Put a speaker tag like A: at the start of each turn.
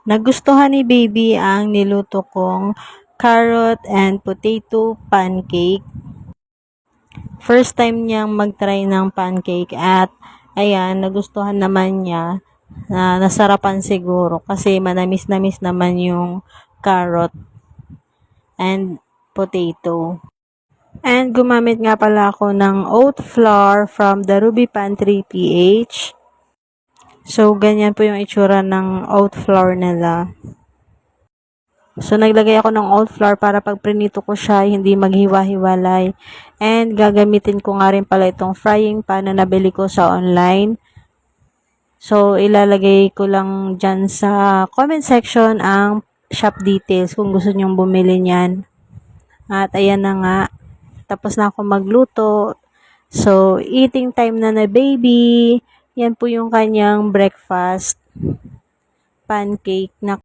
A: Nagustuhan ni baby ang niluto kong carrot and potato pancake. First time niyang mag-try ng pancake at ayan, nagustuhan naman niya, na nasarapan siguro kasi manamis-namis naman yung carrot and potato. And gumamit nga pala ako ng oat flour from the Ruby Pantry PH. So, ganyan po yung itsura ng oat flour nila. So, naglagay ako ng oat flour para pag prinito ko siya, hindi maghiwa-hiwalay. And, gagamitin ko nga rin pala itong frying pan na nabili ko sa online. So, ilalagay ko lang dyan sa comment section ang shop details kung gusto nyong bumili niyan. At, ayan na nga. Tapos na ako magluto. So, eating time na baby. Yan po yung kanyang breakfast pancake na